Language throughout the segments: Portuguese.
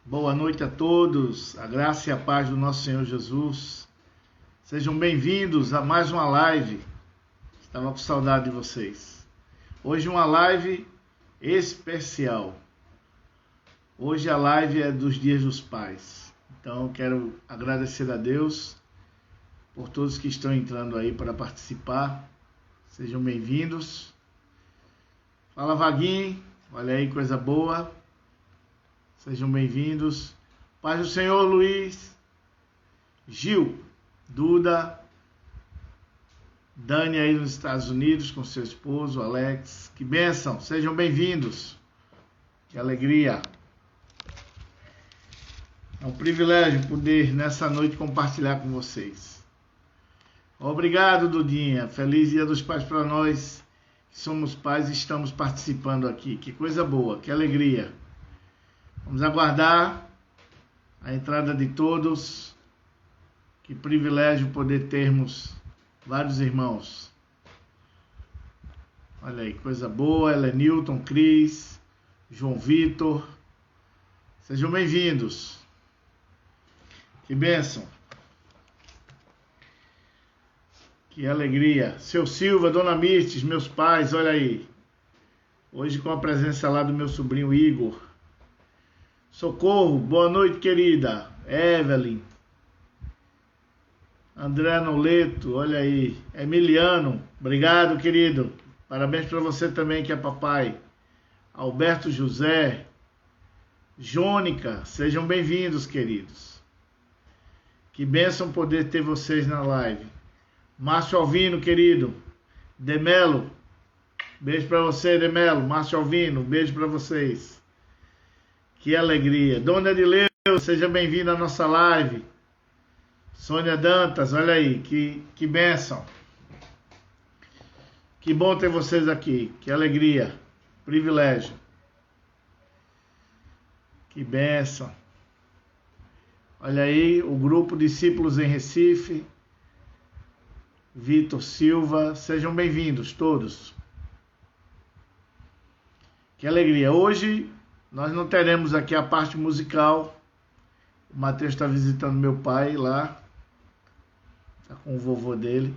Boa noite a todos, a graça e a paz do nosso Senhor Jesus. Sejam bem-vindos a mais uma live. Estava com saudade de vocês. Hoje uma live especial. Hoje a live é dos Dias dos Pais. Então eu quero agradecer a Deus por todos que estão entrando aí para participar. Sejam bem-vindos. Fala, Vaguinho, olha aí, coisa boa. Sejam bem-vindos. Paz do Senhor, Luiz, Gil, Duda, Dani aí nos Estados Unidos com seu esposo, Alex. Que bênção, sejam bem-vindos. Que alegria. É um privilégio poder nessa noite compartilhar com vocês. Obrigado, Dudinha. Feliz Dia dos Pais para nós que somos pais e estamos participando aqui. Que coisa boa, que alegria. Vamos aguardar a entrada de todos. Que privilégio poder termos vários irmãos. Olha aí, coisa boa. Helenilton, Cris, João Vitor. Sejam bem-vindos. Que bênção. Que alegria. Seu Silva, Dona Mirtes, meus pais, olha aí. Hoje com a presença lá do meu sobrinho Igor. Socorro, boa noite, querida. Evelyn. André Noleto, olha aí. Emiliano, obrigado, querido. Parabéns para você também, que é papai. Alberto José. Jônica, sejam bem-vindos, queridos. Que bênção poder ter vocês na live. Márcio Alvino, querido. Demelo, beijo para você, Demelo. Márcio Alvino, beijo para vocês. Que alegria. Dona Edileu, seja bem-vinda à nossa live. Sônia Dantas, olha aí, que bênção. Que bom ter vocês aqui. Que alegria. Privilégio. Que bênção. Olha aí, o grupo Discípulos em Recife. Vitor Silva, sejam bem-vindos todos. Que alegria. Hoje nós não teremos aqui a parte musical. O Matheus está visitando meu pai lá. Está com o vovô dele.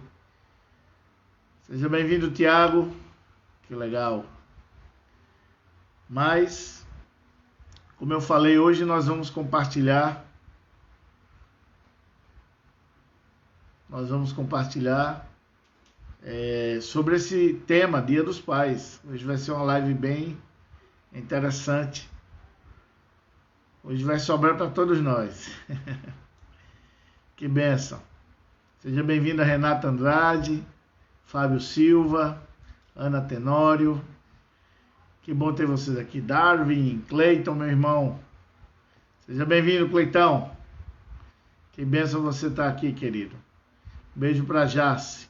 Seja bem-vindo, Tiago. Que legal. Mas, como eu falei, hoje nós vamos compartilhar. Sobre esse tema, Dia dos Pais. Hoje vai ser uma live bem interessante. Hoje vai sobrar para todos nós. Que bênção. Seja bem-vinda, Renata Andrade, Fábio Silva, Ana Tenório. Que bom ter vocês aqui. Darwin, Cleiton, meu irmão. Seja bem-vindo, Cleitão. Que bênção você estar aqui, querido. Beijo para Jace.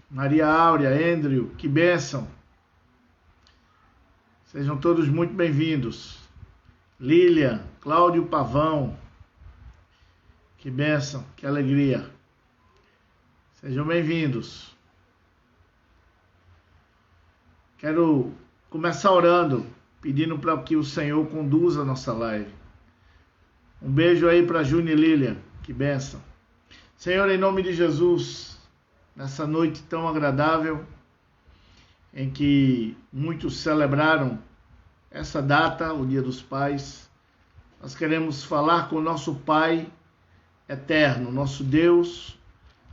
Maria Áurea, Andrew, que bênção. Sejam todos muito bem-vindos. Lilian, Cláudio Pavão. Que bênção, que alegria. Sejam bem-vindos. Quero começar orando, pedindo para que o Senhor conduza a nossa live. Um beijo aí para Júnior e Lilian. Que bênção. Senhor, em nome de Jesus, nessa noite tão agradável, em que muitos celebraram essa data, o Dia dos Pais, nós queremos falar com o nosso Pai eterno, nosso Deus,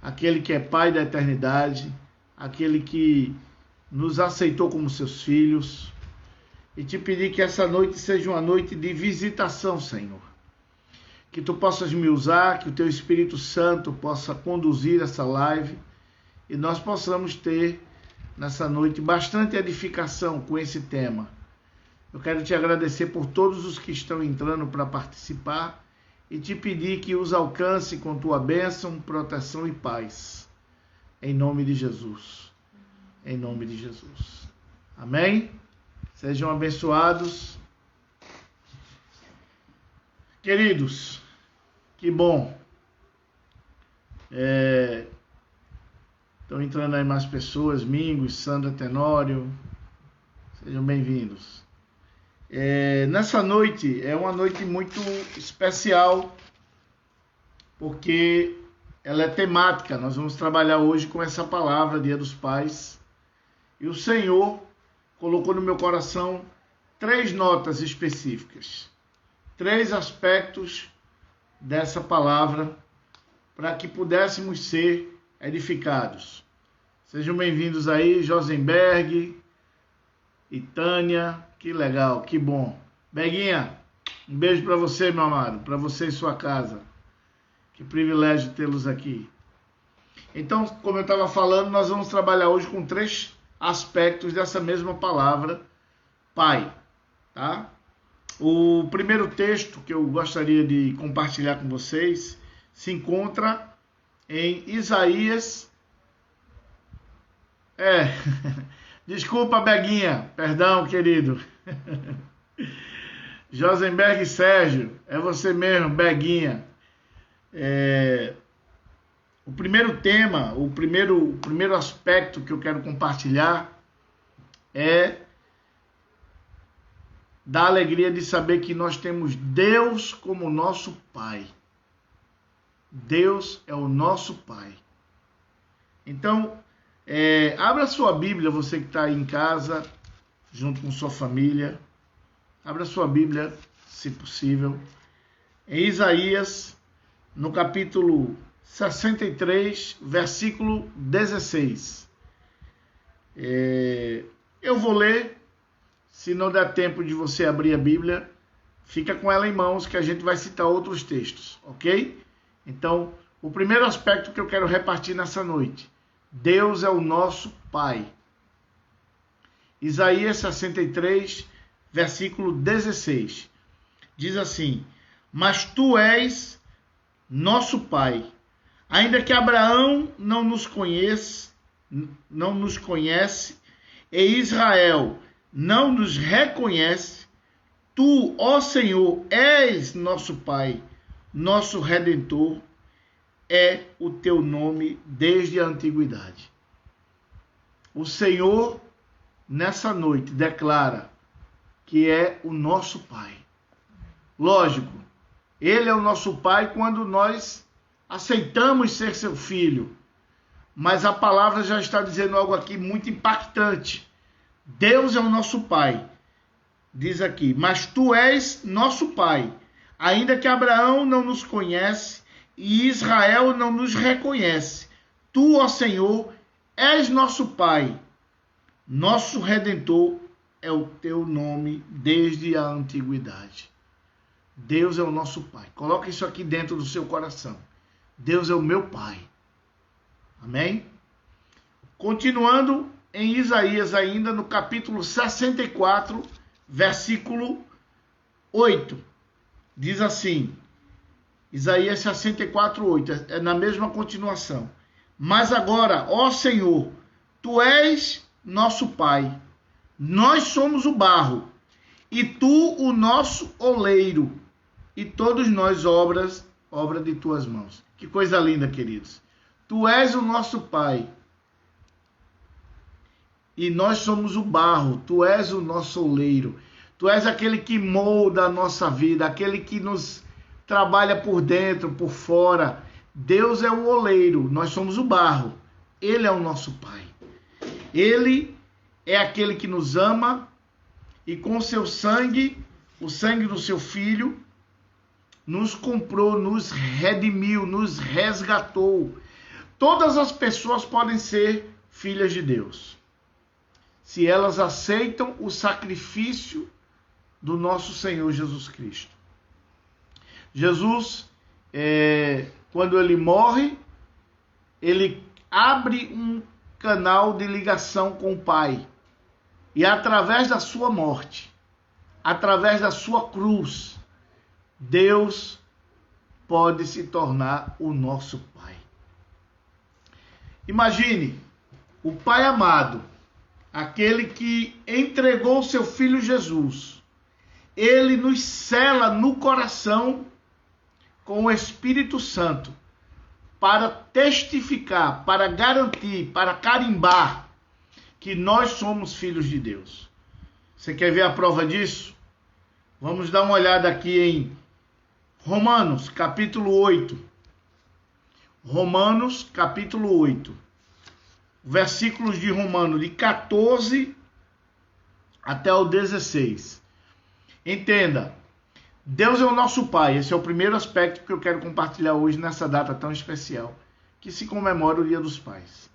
aquele que é Pai da eternidade, aquele que nos aceitou como seus filhos, e te pedir que essa noite seja uma noite de visitação, Senhor. Que tu possas me usar, que o teu Espírito Santo possa conduzir essa live, e nós possamos ter nessa noite bastante edificação com esse tema. Eu quero te agradecer por todos os que estão entrando para participar e te pedir que os alcance com tua bênção, proteção e paz. Em nome de Jesus. Em nome de Jesus. Amém? Sejam abençoados. Queridos, que bom. Estão entrando aí mais pessoas, Mingos, Sandra Tenório. Sejam bem-vindos. Nessa noite é uma noite muito especial, porque ela é temática. Nós vamos trabalhar hoje com essa palavra, Dia dos Pais. E o Senhor colocou no meu coração 3 notas específicas, 3 aspectos dessa palavra, para que pudéssemos ser edificados. Sejam bem-vindos aí, Josenberg e Tânia. Que legal, que bom. Beguinha, um beijo para você, meu amado, para você e sua casa. Que privilégio tê-los aqui. Então, como eu estava falando, nós vamos trabalhar hoje com 3 aspectos dessa mesma palavra, pai, tá? O primeiro texto que eu gostaria de compartilhar com vocês se encontra em Isaías. Desculpa, Beguinha, perdão, querido. Josenberg Sérgio, é você mesmo, Beguinha. O primeiro tema, o primeiro aspecto que eu quero compartilhar é da alegria de saber que nós temos Deus como nosso Pai. Deus é o nosso Pai. Então, abra sua Bíblia, você que está aí em casa, junto com sua família. Abra sua Bíblia, se possível, em Isaías, no capítulo 63, versículo 16. Eu vou ler, se não der tempo de você abrir a Bíblia, fica com ela em mãos que a gente vai citar outros textos, ok? Então, o primeiro aspecto que eu quero repartir nessa noite: Deus é o nosso Pai. Isaías 63, versículo 16. Diz assim: mas tu és nosso Pai, ainda que Abraão não nos conhece, e Israel não nos reconhece, tu, ó Senhor, és nosso Pai, nosso Redentor, é o teu nome desde a antiguidade. O Senhor, nessa noite, declara que é o nosso Pai. Lógico, Ele é o nosso Pai quando nós aceitamos ser seu filho. Mas a palavra já está dizendo algo aqui muito impactante. Deus é o nosso Pai. Diz aqui: mas tu és nosso Pai, ainda que Abraão não nos conhece e Israel não nos reconhece. Tu, ó Senhor, és nosso Pai, nosso Redentor é o teu nome desde a antiguidade. Deus é o nosso Pai. Coloca isso aqui dentro do seu coração. Deus é o meu Pai. Amém? Continuando em Isaías ainda, no capítulo 64, versículo 8. Diz assim, Isaías 64, 8, é na mesma continuação. Mas agora, ó Senhor, tu és nosso Pai, nós somos o barro, e tu o nosso oleiro, e todos nós obra de tuas mãos. Que coisa linda, queridos. Tu és o nosso Pai, e nós somos o barro, tu és o nosso oleiro, tu és aquele que molda a nossa vida, aquele que nos trabalha por dentro, por fora. Deus é o oleiro, nós somos o barro, Ele é o nosso Pai. Ele é aquele que nos ama e com seu sangue, o sangue do seu Filho, nos comprou, nos redimiu, nos resgatou. Todas as pessoas podem ser filhas de Deus, se elas aceitam o sacrifício do nosso Senhor Jesus Cristo. Jesus, quando ele morre, ele abre um canal de ligação com o Pai. E através da sua morte, através da sua cruz, Deus pode se tornar o nosso Pai. Imagine o Pai amado, aquele que entregou seu Filho Jesus. Ele nos sela no coração com o Espírito Santo para testificar, para garantir, para carimbar que nós somos filhos de Deus. Você quer ver a prova disso? Vamos dar uma olhada aqui em Romanos, capítulo 8. Romanos, capítulo 8. Versículos de Romanos, de 14 até o 16. Entenda, Deus é o nosso Pai. Esse é o primeiro aspecto que eu quero compartilhar hoje nessa data tão especial, que se comemora o Dia dos Pais.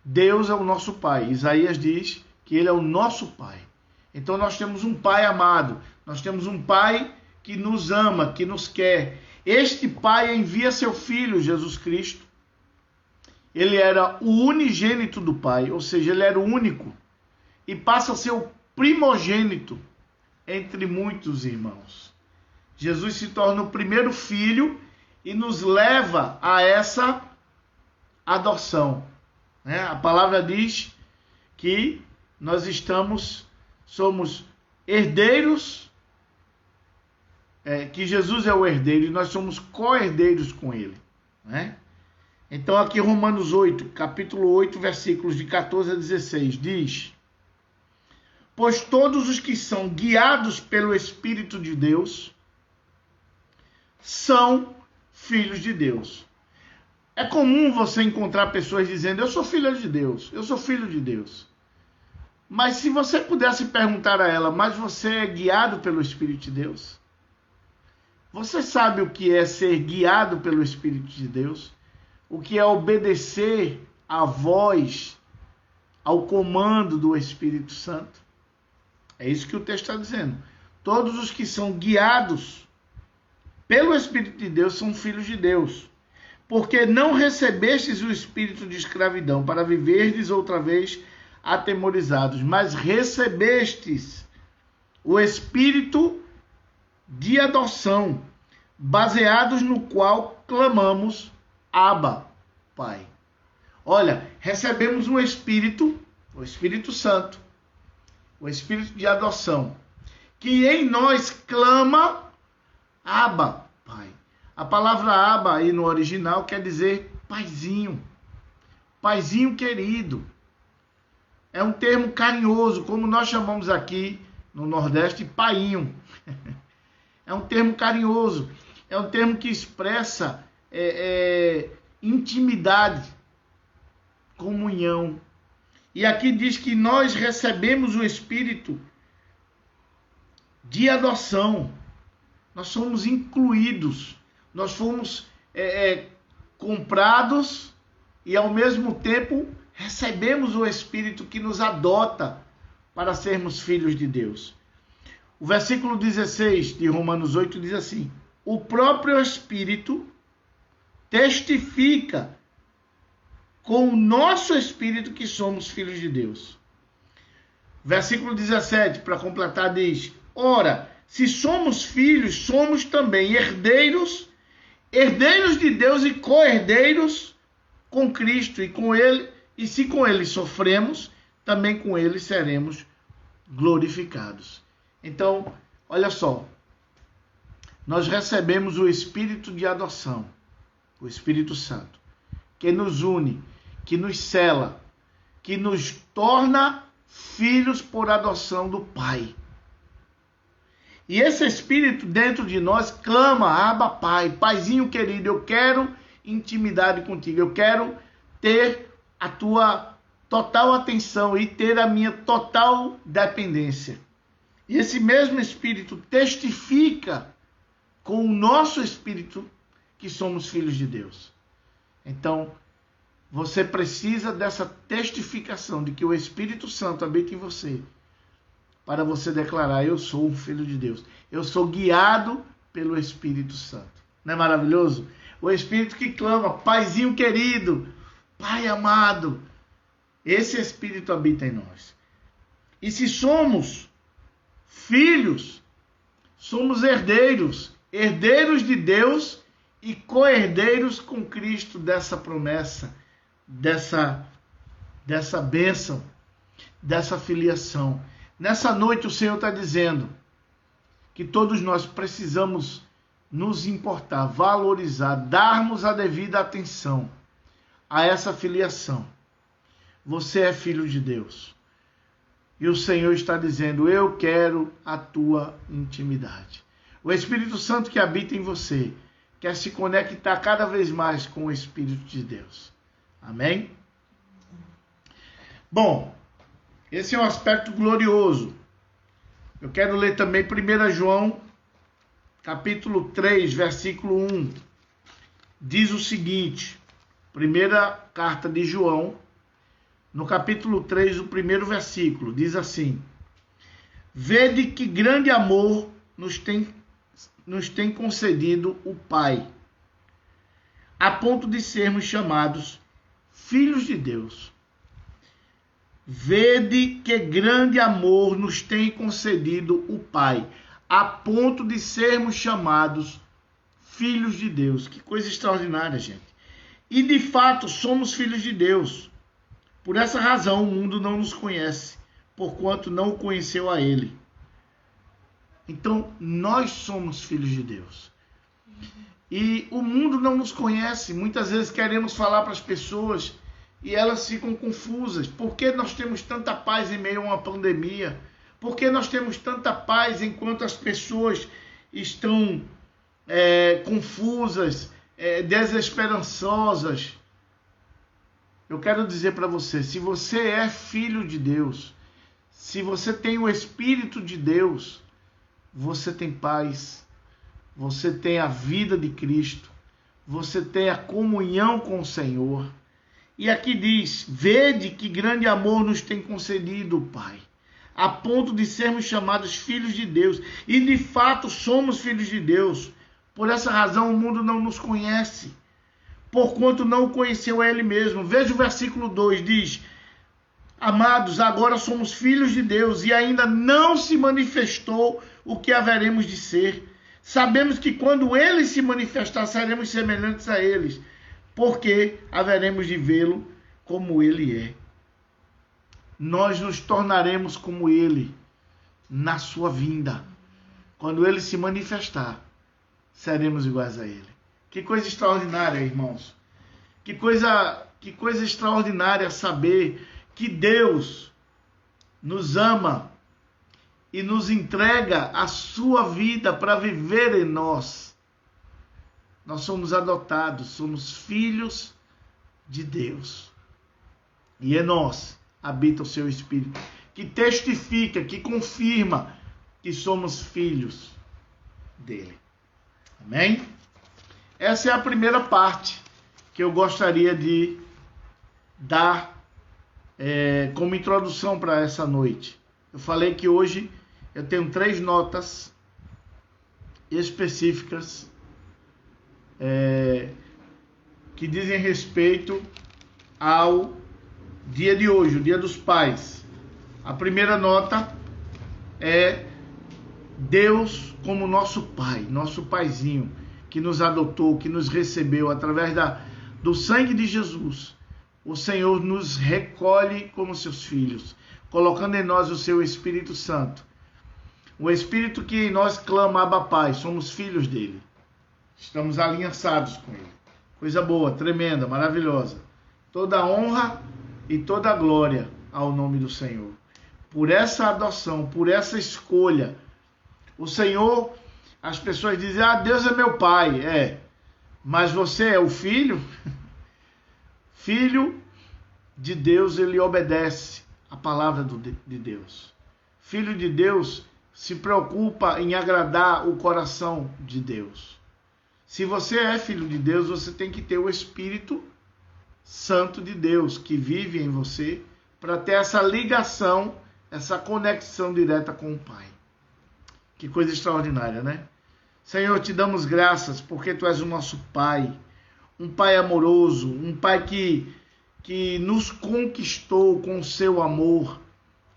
Deus é o nosso Pai. Isaías diz que Ele é o nosso Pai. Então nós temos um Pai amado, nós temos um Pai que nos ama, que nos quer. Este Pai envia seu Filho, Jesus Cristo. Ele era o unigênito do Pai, ou seja, Ele era o único, e passa a ser o primogênito entre muitos irmãos. Jesus se torna o primeiro filho e nos leva a essa adoção. A palavra diz que nós somos herdeiros, que Jesus é o herdeiro e nós somos co-herdeiros com Ele. Então aqui Romanos 8, capítulo 8, versículos de 14 a 16, diz: pois todos os que são guiados pelo Espírito de Deus são filhos de Deus. É comum você encontrar pessoas dizendo: eu sou filha de Deus, eu sou filho de Deus. Mas se você pudesse perguntar a ela: mas você é guiado pelo Espírito de Deus? Você sabe o que é ser guiado pelo Espírito de Deus? O que é obedecer à voz, ao comando do Espírito Santo? É isso que o texto está dizendo. Todos os que são guiados pelo Espírito de Deus são filhos de Deus. Porque não recebestes o espírito de escravidão para viverdes outra vez atemorizados, mas recebestes o espírito de adoção, baseados no qual clamamos: Abba, Pai. Olha, recebemos um espírito, o Espírito Santo, o espírito de adoção, que em nós clama: Abba, Pai. A palavra Abba aí no original quer dizer paizinho, paizinho querido. É um termo carinhoso, como nós chamamos aqui no Nordeste, painho. É um termo carinhoso, é um termo que expressa intimidade, comunhão. E aqui diz que nós recebemos o espírito de adoção. Nós somos incluídos, nós fomos comprados e ao mesmo tempo recebemos o Espírito que nos adota para sermos filhos de Deus. O versículo 16 de Romanos 8 diz assim: o próprio Espírito testifica com o nosso Espírito que somos filhos de Deus. Versículo 17, para completar, diz: ora, se somos filhos, somos também herdeiros, herdeiros de Deus e co-herdeiros com Cristo, e se com ele sofremos, também com ele seremos glorificados. Então, olha só, nós recebemos o Espírito de adoção, o Espírito Santo, que nos une, que nos sela, que nos torna filhos por adoção do Pai. E esse Espírito dentro de nós clama: Abba, Pai, Paizinho querido, eu quero intimidade contigo, eu quero ter a tua total atenção e ter a minha total dependência. E esse mesmo Espírito testifica com o nosso Espírito que somos filhos de Deus. Então, você precisa dessa testificação de que o Espírito Santo habita em você, para você declarar: eu sou um filho de Deus. Eu sou guiado pelo Espírito Santo. Não é maravilhoso? O Espírito que clama: Paizinho querido, Pai amado. Esse Espírito habita em nós. E se somos filhos, somos herdeiros, herdeiros de Deus e co-herdeiros com Cristo dessa promessa, dessa bênção, dessa filiação. Nessa noite o Senhor está dizendo que todos nós precisamos nos importar, valorizar, darmos a devida atenção a essa filiação. Você é filho de Deus. E o Senhor está dizendo: eu quero a tua intimidade. O Espírito Santo que habita em você quer se conectar cada vez mais com o Espírito de Deus. Amém? Bom, esse é um aspecto glorioso. Eu quero ler também 1 João, capítulo 3, versículo 1. Diz o seguinte, primeira carta de João, no capítulo 3, o primeiro versículo, diz assim: vede que grande amor nos tem concedido o Pai, a ponto de sermos chamados filhos de Deus. Vede que grande amor nos tem concedido o Pai, a ponto de sermos chamados filhos de Deus. Que coisa extraordinária, gente. E de fato somos filhos de Deus. Por essa razão o mundo não nos conhece, porquanto não o conheceu a Ele. Então nós somos filhos de Deus. E o mundo não nos conhece. Muitas vezes queremos falar para as pessoas e elas ficam confusas. Por que nós temos tanta paz em meio a uma pandemia? Por que nós temos tanta paz enquanto as pessoas estão confusas, desesperançosas? Eu quero dizer para você, se você é filho de Deus, se você tem o Espírito de Deus, você tem paz, você tem a vida de Cristo, você tem a comunhão com o Senhor. E aqui diz: vede que grande amor nos tem concedido o Pai, a ponto de sermos chamados filhos de Deus. E de fato somos filhos de Deus. Por essa razão o mundo não nos conhece, porquanto não o conheceu a Ele mesmo. Veja o versículo 2, diz: amados, agora somos filhos de Deus e ainda não se manifestou o que haveremos de ser. Sabemos que quando Ele se manifestar, seremos semelhantes a Ele, porque haveremos de vê-lo como Ele é. Nós nos tornaremos como Ele na sua vinda. Quando Ele se manifestar, seremos iguais a Ele. Que coisa extraordinária, irmãos. Que coisa extraordinária saber que Deus nos ama e nos entrega a sua vida para viver em nós. Nós somos adotados, somos filhos de Deus. E em nós habita o seu Espírito, que testifica, que confirma que somos filhos dele. Amém? Essa é a primeira parte que eu gostaria de dar como introdução para essa noite. Eu falei que hoje eu tenho 3 notas específicas que dizem respeito ao dia de hoje, o Dia dos Pais. A primeira nota é Deus como nosso Pai, nosso Paizinho, que nos adotou, que nos recebeu através do sangue de Jesus. O Senhor nos recolhe como seus filhos, colocando em nós o seu Espírito Santo. O Espírito que em nós clama, Abba Pai, somos filhos dele. Estamos aliançados com ele. Coisa boa, tremenda, maravilhosa. Toda honra e toda glória ao nome do Senhor. Por essa adoção, por essa escolha. O Senhor, as pessoas dizem: Deus é meu pai. Mas você é o filho? Filho de Deus, ele obedece a palavra de Deus. Filho de Deus se preocupa em agradar o coração de Deus. Se você é filho de Deus, você tem que ter o Espírito Santo de Deus que vive em você para ter essa ligação, essa conexão direta com o Pai. Que coisa extraordinária, né? Senhor, te damos graças porque Tu és o nosso Pai, um Pai amoroso, um Pai que nos conquistou com o seu amor,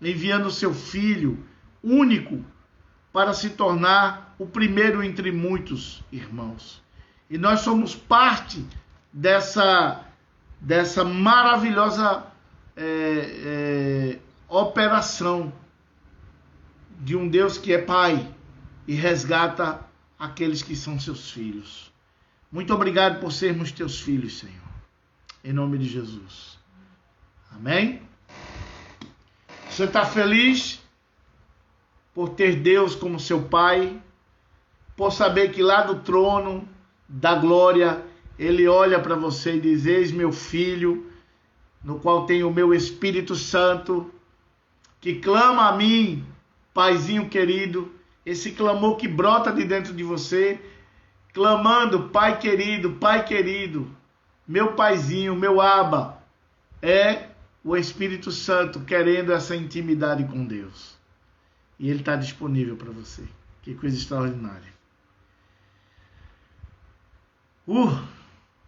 enviando o seu Filho único para se tornar o primeiro entre muitos irmãos. E nós somos parte dessa maravilhosa operação de um Deus que é Pai e resgata aqueles que são seus filhos. Muito obrigado por sermos teus filhos, Senhor. Em nome de Jesus. Amém? Você está feliz por ter Deus como seu Pai? Por saber que lá do trono da glória, Ele olha para você e diz: eis meu filho, no qual tem o meu Espírito Santo, que clama a mim, Paizinho querido, esse clamor que brota de dentro de você, clamando: Pai querido, meu Paizinho, meu Abba, é o Espírito Santo querendo essa intimidade com Deus. E Ele está disponível para você. Que coisa extraordinária.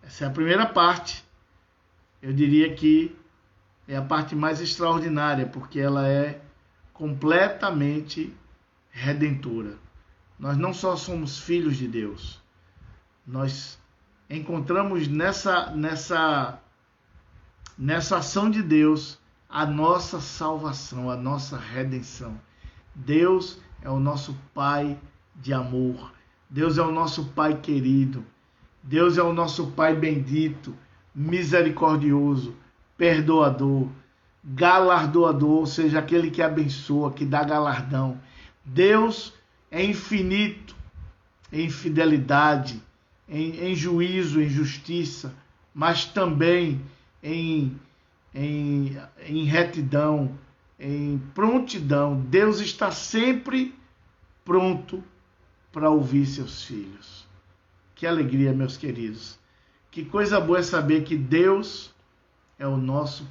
Essa é a primeira parte. Eu diria que é a parte mais extraordinária, porque ela é completamente redentora. Nós não só somos filhos de Deus, nós encontramos nessa ação de Deus a nossa salvação, a nossa redenção. Deus é o nosso Pai de amor. Deus é o nosso Pai querido. Deus é o nosso Pai bendito, misericordioso, perdoador, galardoador, ou seja, aquele que abençoa, que dá galardão. Deus é infinito em fidelidade, em juízo, em justiça, mas também em retidão, em prontidão. Deus está sempre pronto para ouvir seus filhos. Que alegria, meus queridos. Que coisa boa é saber que Deus é o nosso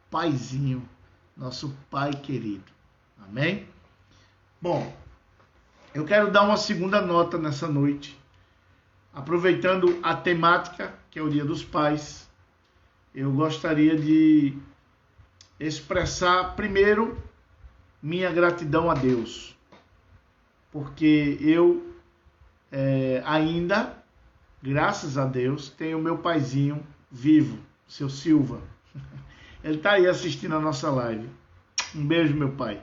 Paizinho, nosso Pai querido. Amém? Bom, eu quero dar uma segunda nota nessa noite. Aproveitando a temática, que é o Dia dos Pais, eu gostaria de expressar primeiro minha gratidão a Deus. Porque eu ainda, graças a Deus, tenho meu paizinho vivo, seu Silva. Ele está aí assistindo a nossa live. Um beijo, meu pai.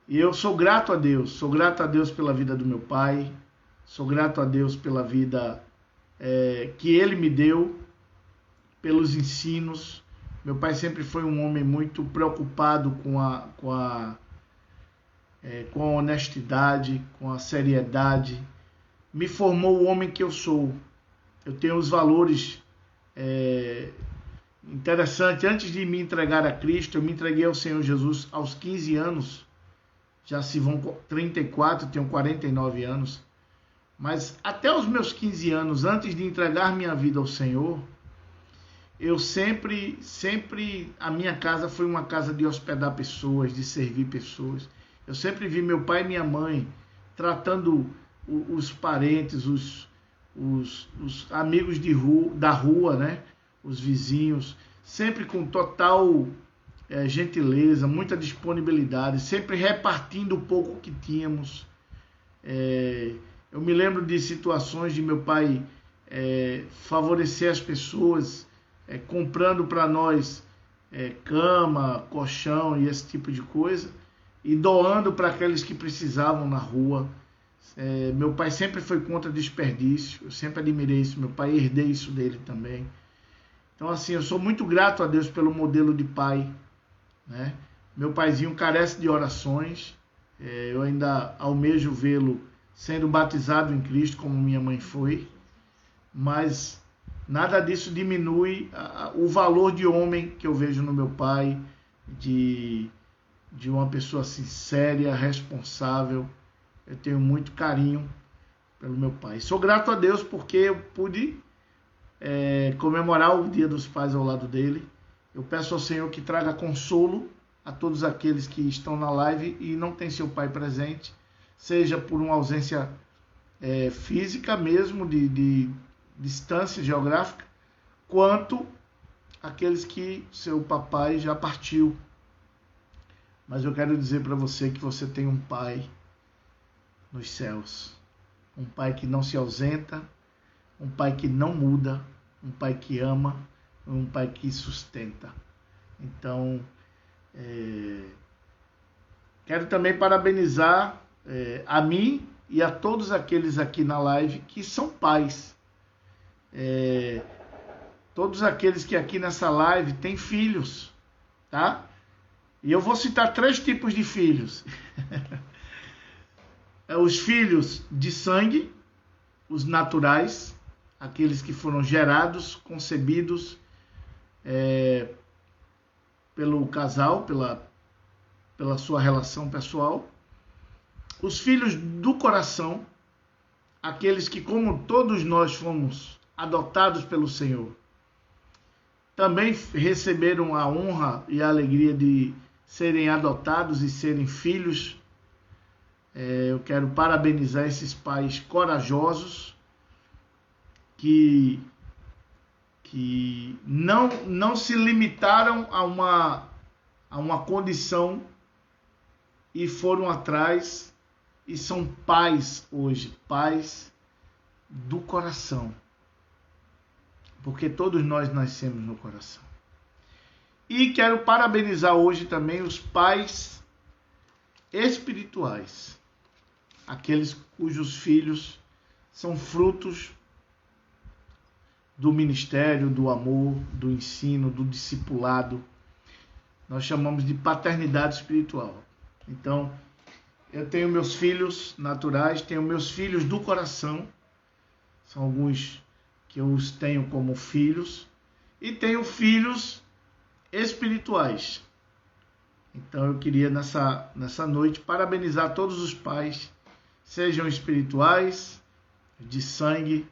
E eu sou grato a Deus pela vida do meu pai, sou grato a Deus pela vida que Ele me deu, pelos ensinos. Meu pai sempre foi um homem muito preocupado com a honestidade, com a seriedade. Me formou o homem que eu sou. Eu tenho os valores interessantes. Antes de me entregar a Cristo, eu me entreguei ao Senhor Jesus aos 15 anos. Já se vão 34, tenho 49 anos. Mas até os meus 15 anos, antes de entregar minha vida ao Senhor, eu sempre, a minha casa foi uma casa de hospedar pessoas, de servir pessoas. Eu sempre vi meu pai e minha mãe tratando os parentes, os amigos da rua, né? Os vizinhos, sempre com total gentileza, muita disponibilidade, sempre repartindo o pouco que tínhamos. Eu me lembro de situações de meu pai favorecer as pessoas, comprando para nós cama, colchão e esse tipo de coisa, e doando para aqueles que precisavam na rua. Meu pai sempre foi contra desperdício, eu sempre admirei isso, meu pai, herdei isso dele também. Então, assim, eu sou muito grato a Deus pelo modelo de pai, né? Meu paizinho carece de orações, eu ainda almejo vê-lo sendo batizado em Cristo, como minha mãe foi, mas nada disso diminui o valor de homem que eu vejo no meu pai, de uma pessoa assim, séria, responsável. Eu tenho muito carinho pelo meu pai. Sou grato a Deus porque eu pude comemorar o Dia dos Pais ao lado dele. Eu peço ao Senhor que traga consolo a todos aqueles que estão na live e não têm seu pai presente, seja por uma ausência física mesmo, de distância geográfica, quanto aqueles que seu papai já partiu. Mas eu quero dizer para você que você tem um pai nos céus, um pai que não se ausenta, um pai que não muda, um pai que ama, um pai que sustenta. Então, quero também parabenizar a mim e a todos aqueles aqui na live que são pais. Todos aqueles que aqui nessa live têm filhos, tá? E eu vou citar 3 tipos de filhos. Os filhos de sangue, os naturais, aqueles que foram gerados, concebidos pelo casal, pela sua relação pessoal. Os filhos do coração, aqueles que, como todos nós, fomos adotados pelo Senhor, também receberam a honra e a alegria de serem adotados e serem filhos. Eu quero parabenizar esses pais corajosos que não se limitaram a uma condição e foram atrás e são pais hoje, pais do coração. Porque todos nós nascemos no coração. E quero parabenizar hoje também os pais espirituais, aqueles cujos filhos são frutos do ministério, do amor, do ensino, do discipulado. Nós chamamos de paternidade espiritual. Então, eu tenho meus filhos naturais, tenho meus filhos do coração, são alguns que eu os tenho como filhos, e tenho filhos espirituais. Então eu queria nessa noite parabenizar todos os pais, sejam espirituais, de sangue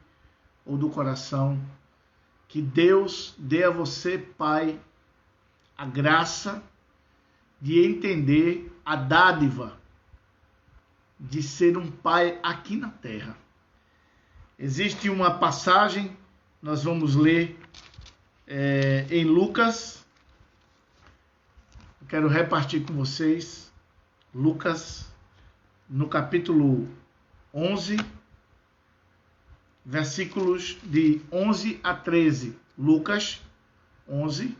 ou do coração. Que Deus dê a você, pai, a graça de entender a dádiva de ser um pai aqui na terra. Existe uma passagem, nós vamos ler em Lucas. Eu quero repartir com vocês. Lucas, no capítulo 11, versículos de 11 a 13. Lucas 11,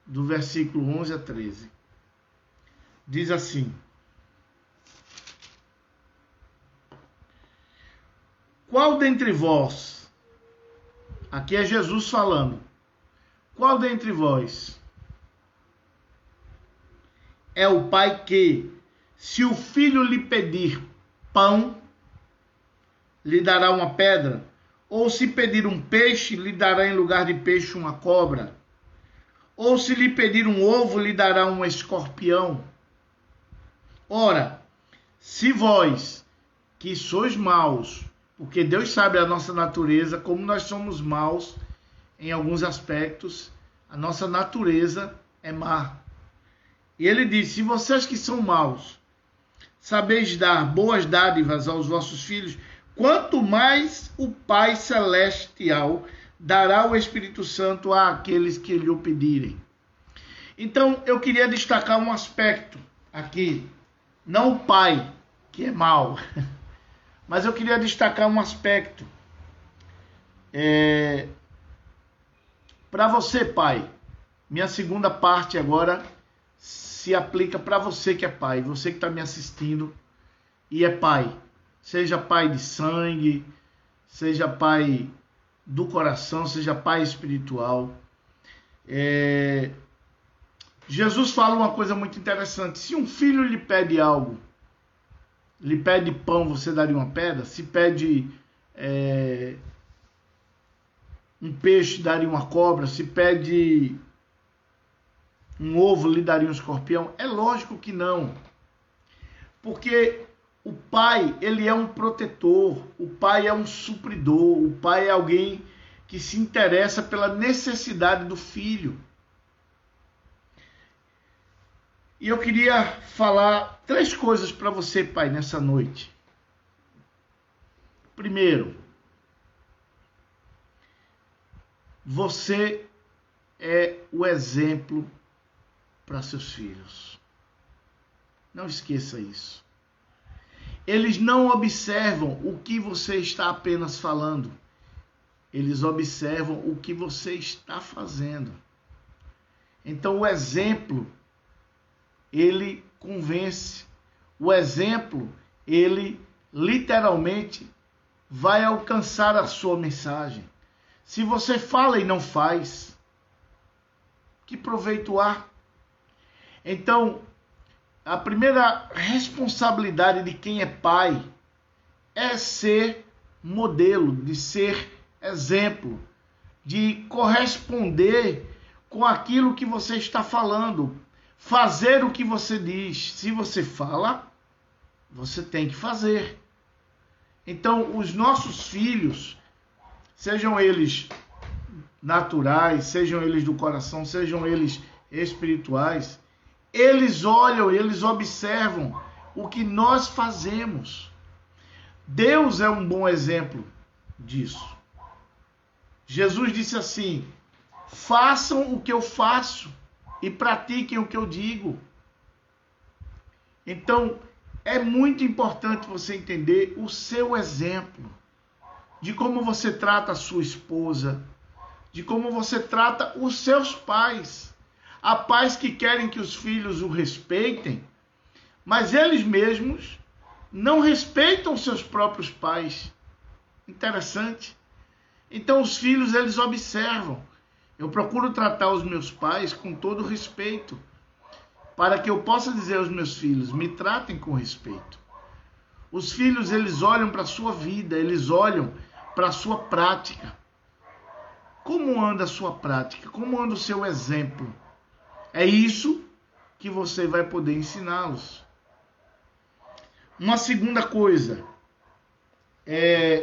do versículo 11 a 13. Diz assim: qual dentre vós, aqui é Jesus falando, qual dentre vós é o pai que, se o filho lhe pedir pão, lhe dará uma pedra? Ou se pedir um peixe, lhe dará em lugar de peixe uma cobra? Ou se lhe pedir um ovo, lhe dará um escorpião? Ora, se vós, que sois maus, porque Deus sabe a nossa natureza, como nós somos maus em alguns aspectos, a nossa natureza é má. E ele diz: se vocês que são maus sabeis dar boas dádivas aos vossos filhos, quanto mais o Pai Celestial dará o Espírito Santo àqueles que lhe o pedirem. Então, eu queria destacar um aspecto aqui. Não o pai, que é mau, mas eu queria destacar um aspecto. Para você, pai, minha segunda parte agora se aplica para você que é pai, você que está me assistindo e é pai. Seja pai de sangue, seja pai do coração, seja pai espiritual. Jesus fala uma coisa muito interessante. Se um filho lhe pede algo, lhe pede pão, você daria uma pedra? Se pede um peixe, daria uma cobra? Se pede um ovo, lhe daria um escorpião? É lógico que não. Porque o pai, ele é um protetor, o pai é um supridor, o pai é alguém que se interessa pela necessidade do filho. E eu queria falar 3 coisas para você, pai, nessa noite. Primeiro, você é o exemplo para seus filhos. Não esqueça isso. Eles não observam o que você está apenas falando. Eles observam o que você está fazendo. Então, o exemplo, ele convence. O exemplo, ele literalmente vai alcançar a sua mensagem. Se você fala e não faz, que proveito há? Então, a primeira responsabilidade de quem é pai é ser modelo, de ser exemplo, de corresponder com aquilo que você está falando, fazer o que você diz. Se você fala, você tem que fazer. Então, os nossos filhos, sejam eles naturais, sejam eles do coração, sejam eles espirituais, eles olham, eles observam o que nós fazemos. Deus é um bom exemplo disso. Jesus disse assim: façam o que eu faço e pratiquem o que eu digo. Então, é muito importante você entender o seu exemplo, de como você trata a sua esposa, de como você trata os seus pais. Há pais que querem que os filhos o respeitem, mas eles mesmos não respeitam seus próprios pais. Interessante. Então os filhos, eles observam. Eu procuro tratar os meus pais com todo respeito, para que eu possa dizer aos meus filhos: me tratem com respeito. Os filhos, eles olham para a sua vida, eles olham para a sua prática. Como anda a sua prática? Como anda o seu exemplo? É isso que você vai poder ensiná-los. Uma segunda coisa,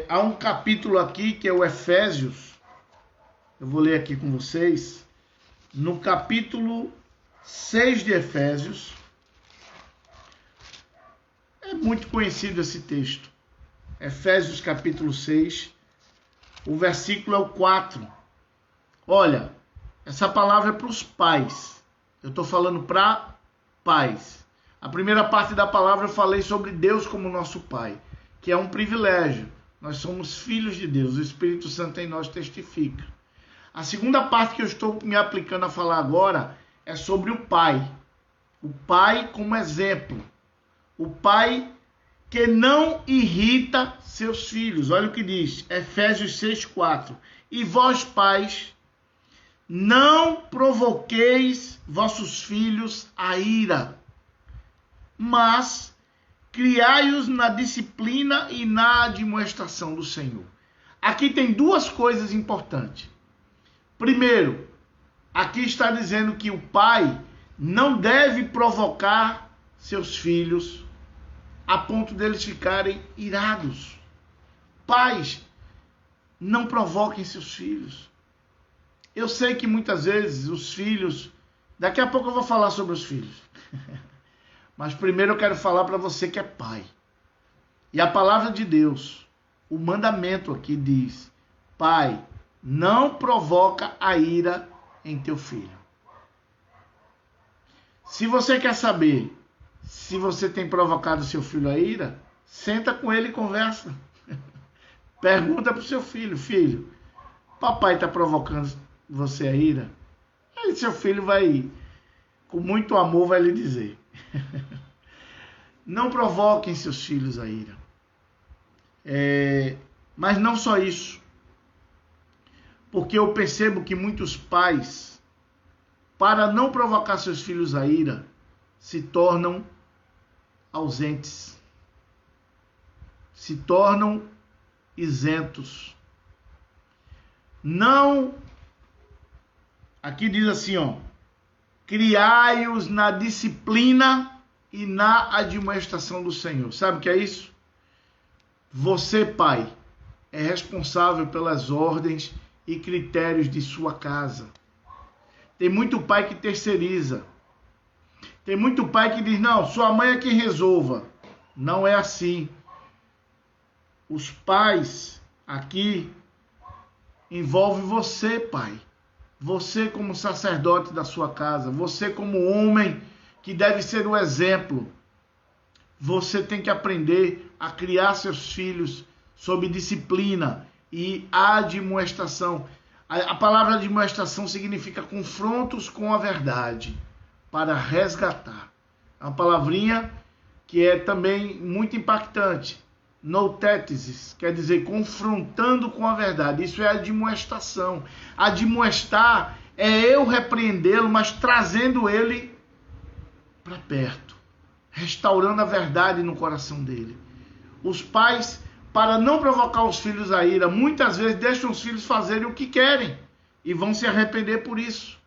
há um capítulo aqui que é o Efésios. Eu vou ler aqui com vocês. No capítulo 6 de Efésios, é muito conhecido esse texto. Efésios capítulo 6, o versículo é o 4. Olha, essa palavra é para os pais. Eu estou falando para pais. A primeira parte da palavra eu falei sobre Deus como nosso Pai, que é um privilégio. Nós somos filhos de Deus, o Espírito Santo em nós testifica. A segunda parte que eu estou me aplicando a falar agora é sobre o pai. O pai como exemplo. O pai que não irrita seus filhos. Olha o que diz, Efésios 6:4. E vós, pais, não provoqueis vossos filhos a ira, mas criai-os na disciplina e na admoestação do Senhor. Aqui tem duas coisas importantes. Primeiro, aqui está dizendo que o pai não deve provocar seus filhos a ponto deles ficarem irados. Pais, não provoquem seus filhos. Eu sei que muitas vezes os filhos... Daqui a pouco eu vou falar sobre os filhos. Mas primeiro eu quero falar para você que é pai. E a palavra de Deus, o mandamento aqui diz: pai, não provoca a ira em teu filho. Se você quer saber se você tem provocado seu filho a ira, senta com ele e conversa. Pergunta para o seu filho: filho, papai está provocando você a ira? Aí seu filho vai, com muito amor, vai lhe dizer. Não provoquem seus filhos a ira. Mas não só isso. Porque eu percebo que muitos pais, para não provocar seus filhos a ira, se tornam ausentes. Se tornam isentos. Não... Aqui diz assim, ó: criai-os na disciplina e na admoestação do Senhor. Sabe o que é isso? Você, pai, é responsável pelas ordens e critérios de sua casa. Tem muito pai que terceiriza. Tem muito pai que diz: não, sua mãe é quem resolva. Não é assim. Os pais aqui envolve você, pai. Você como sacerdote da sua casa, você como homem que deve ser o exemplo. Você tem que aprender a criar seus filhos sob disciplina e admoestação. A palavra admoestação significa confrontos com a verdade, para resgatar. É uma palavrinha que é também muito impactante. Noutétesis, quer dizer confrontando com a verdade. Isso é admoestação. Admoestar é eu repreendê-lo, mas trazendo ele para perto, restaurando a verdade no coração dele. Os pais, para não provocar os filhos a ira, muitas vezes deixam os filhos fazerem o que querem e vão se arrepender por isso.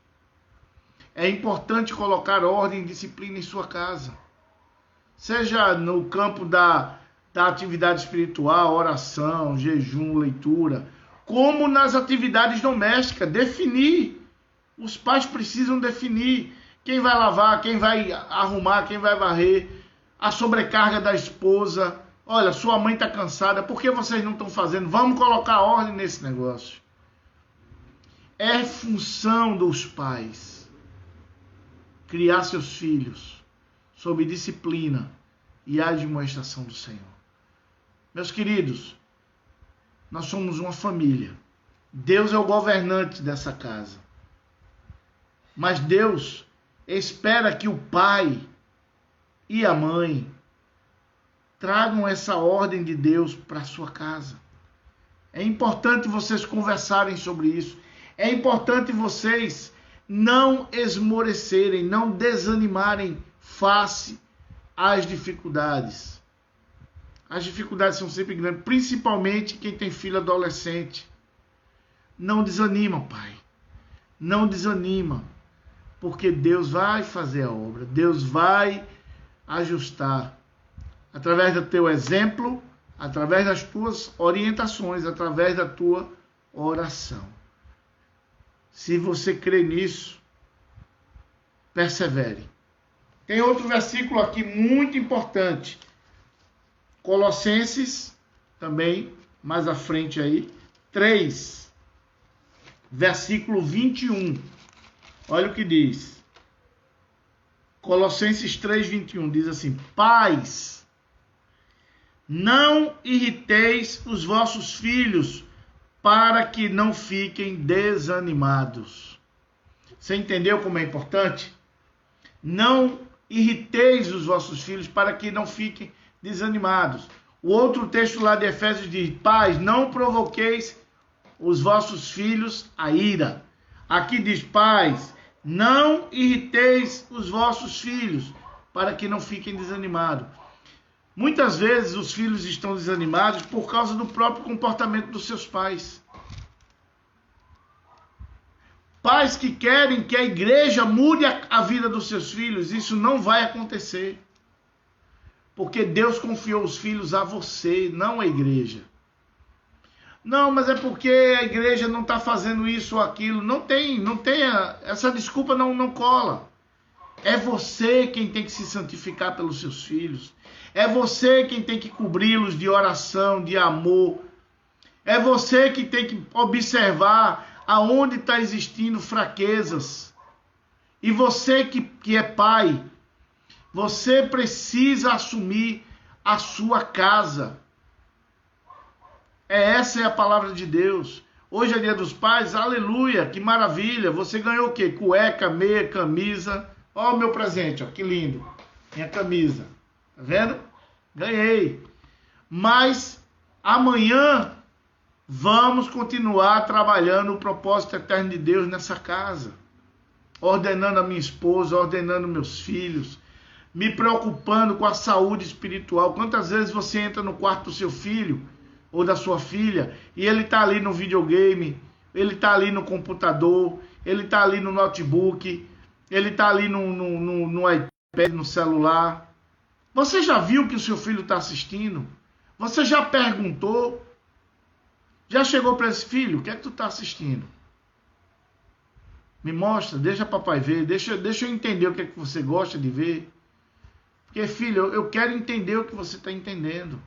É importante colocar ordem e disciplina em sua casa. Seja no campo da atividade espiritual, oração, jejum, leitura, como nas atividades domésticas. Definir. Os pais precisam definir quem vai lavar, quem vai arrumar, quem vai varrer, a sobrecarga da esposa. Olha, sua mãe está cansada, por que vocês não estão fazendo? Vamos colocar ordem nesse negócio. É função dos pais criar seus filhos sob disciplina e admoestação do Senhor. Meus queridos, nós somos uma família. Deus é o governante dessa casa. Mas Deus espera que o pai e a mãe tragam essa ordem de Deus para a sua casa. É importante vocês conversarem sobre isso. É importante vocês não esmorecerem, não desanimarem face às dificuldades. As dificuldades são sempre grandes, principalmente quem tem filho adolescente. Não desanima, pai. Não desanima, porque Deus vai fazer a obra. Deus vai ajustar. Através do teu exemplo, através das tuas orientações, através da tua oração. Se você crê nisso, persevere. Tem outro versículo aqui muito importante. Colossenses, também, mais à frente aí, 3, versículo 21. Olha o que diz. Colossenses 3, 21, diz assim: Pais, não irriteis os vossos filhos, para que não fiquem desanimados. Você entendeu como é importante? Não irriteis os vossos filhos, para que não fiquem desanimados. O outro texto lá de Efésios diz: Pais, não provoqueis os vossos filhos a ira. Aqui diz: Pais, não irriteis os vossos filhos, para que não fiquem desanimados. Muitas vezes os filhos estão desanimados por causa do próprio comportamento dos seus pais. Pais que querem que a igreja mude a vida dos seus filhos, isso não vai acontecer. Porque Deus confiou os filhos a você, não à igreja. Não, mas é porque a igreja não está fazendo isso ou aquilo. Não tem essa desculpa não cola. É você quem tem que se santificar pelos seus filhos. É você quem tem que cobri-los de oração, de amor. É você que tem que observar aonde está existindo fraquezas. E você que é pai, você precisa assumir a sua casa. Essa é a palavra de Deus. Hoje é dia dos pais, aleluia, que maravilha. Você ganhou o quê? Cueca, meia, camisa. Ó o meu presente, ó, que lindo. Minha camisa. Tá vendo? Ganhei. Mas amanhã vamos continuar trabalhando o propósito eterno de Deus nessa casa. Ordenando a minha esposa, ordenando meus filhos. Me preocupando com a saúde espiritual. Quantas vezes você entra no quarto do seu filho ou da sua filha e ele está ali no videogame, ele está ali no computador, ele está ali no notebook, ele está ali no iPad, no celular. Você já viu o que o seu filho está assistindo? Você já perguntou? Já chegou para esse filho? O que é que tu está assistindo? Me mostra, deixa papai ver, deixa eu entender o que é que você gosta de ver. Porque, filho, eu quero entender o que você está entendendo.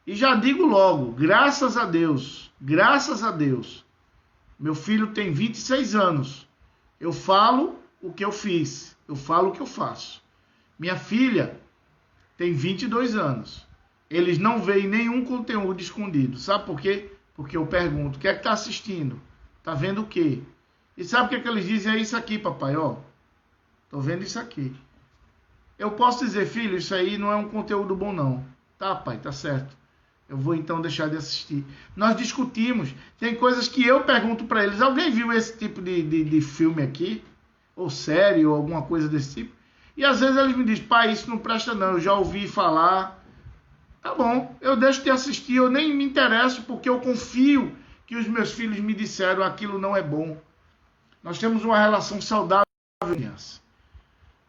E já digo logo, graças a Deus, meu filho tem 26 anos. Eu falo o que eu fiz, eu falo o que eu faço. Minha filha tem 22 anos. Eles não veem nenhum conteúdo escondido. Sabe por quê? Porque eu pergunto, o que é que está assistindo? Está vendo o quê? E sabe o que é que eles dizem? É isso aqui, papai, ó. Tô vendo isso aqui. Eu posso dizer, filho, isso aí não é um conteúdo bom não. Tá, pai, tá certo. Eu vou então deixar de assistir. Nós discutimos. Tem coisas que eu pergunto para eles. Alguém viu esse tipo de filme aqui? Ou série, ou alguma coisa desse tipo? E às vezes eles me dizem, pai, isso não presta não, eu já ouvi falar. Tá bom, eu deixo de assistir, eu nem me interesso, porque eu confio que os meus filhos me disseram aquilo não é bom. Nós temos uma relação saudável, criança.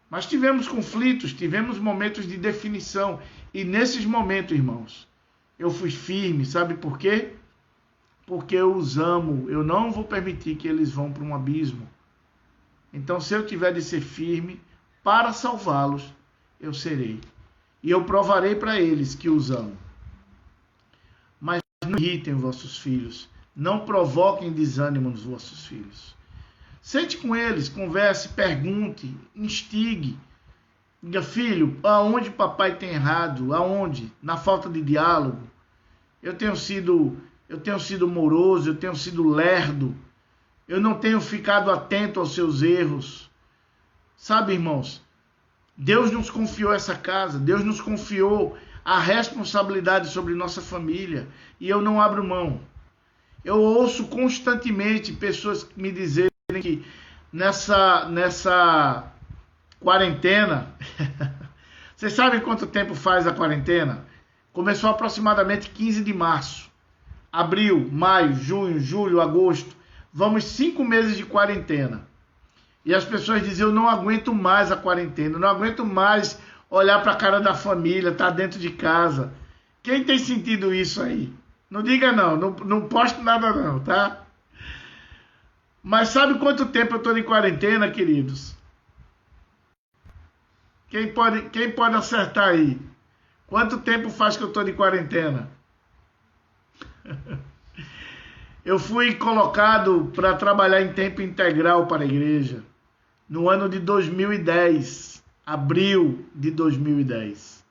Mas tivemos conflitos, tivemos momentos de definição. E nesses momentos, irmãos, eu fui firme, sabe por quê? Porque eu os amo, eu não vou permitir que eles vão para um abismo. Então, se eu tiver de ser firme para salvá-los, eu serei. E eu provarei para eles que os amo. Mas não irritem vossos filhos, não provoquem desânimo nos vossos filhos. Sente com eles, converse, pergunte, instigue. Diga, filho, aonde papai tem errado? Aonde? Na falta de diálogo. Eu tenho sido moroso, eu tenho sido lerdo. Eu não tenho ficado atento aos seus erros. Sabe, irmãos, Deus nos confiou essa casa, Deus nos confiou a responsabilidade sobre nossa família. E eu não abro mão. Eu ouço constantemente pessoas me dizerem que nessa quarentena, vocês sabem quanto tempo faz a quarentena? Começou aproximadamente 15 de março. Abril, maio, junho, julho, agosto. Vamos 5 meses de quarentena. E as pessoas dizem, eu não aguento mais a quarentena, não aguento mais olhar para a cara da família, estar dentro de casa. Quem tem sentido isso aí? Não diga não posto nada não, tá? Mas sabe quanto tempo eu estou em quarentena, queridos? Quem pode acertar aí? Quanto tempo faz que eu estou de quarentena? Eu fui colocado para trabalhar em tempo integral para a igreja no ano de 2010, abril de 2010.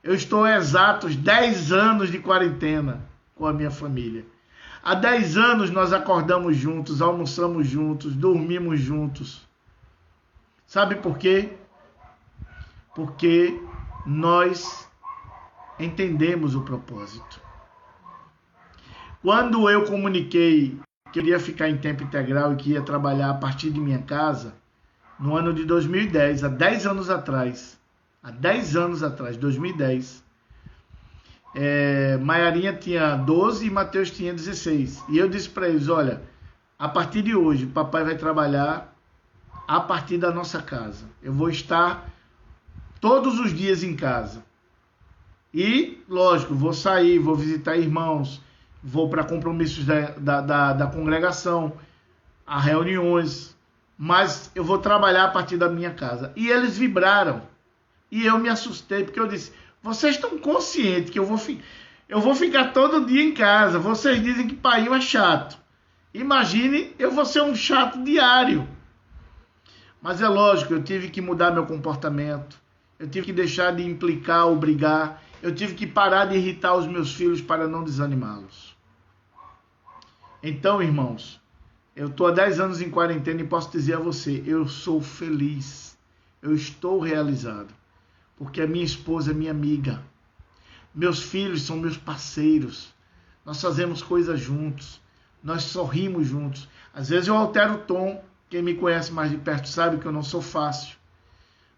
Eu estou há exatos 10 anos de quarentena com a minha família. Há 10 anos nós acordamos juntos, almoçamos juntos, dormimos juntos. Sabe por quê? Porque nós entendemos o propósito. Quando eu comuniquei que eu iria ficar em tempo integral e que ia trabalhar a partir de minha casa, no ano de 2010, há 10 anos atrás, 2010, Maiarinha tinha 12 e Mateus tinha 16. E eu disse para eles, olha, a partir de hoje, papai vai trabalhar a partir da nossa casa. Eu vou estar todos os dias em casa. E, lógico, vou sair, vou visitar irmãos, vou para compromissos da congregação, a reuniões, mas eu vou trabalhar a partir da minha casa. E eles vibraram. E eu me assustei, porque eu disse, vocês estão conscientes que eu vou ficar todo dia em casa. Vocês dizem que pai é chato. Imagine, eu vou ser um chato diário. Mas é lógico, eu tive que mudar meu comportamento. Eu tive que deixar de implicar ou brigar. Eu tive que parar de irritar os meus filhos para não desanimá-los. Então, irmãos, eu estou há 10 anos em quarentena e posso dizer a você, eu sou feliz. Eu estou realizado. Porque a minha esposa é minha amiga. Meus filhos são meus parceiros. Nós fazemos coisas juntos. Nós sorrimos juntos. Às vezes eu altero o tom. Quem me conhece mais de perto sabe que eu não sou fácil.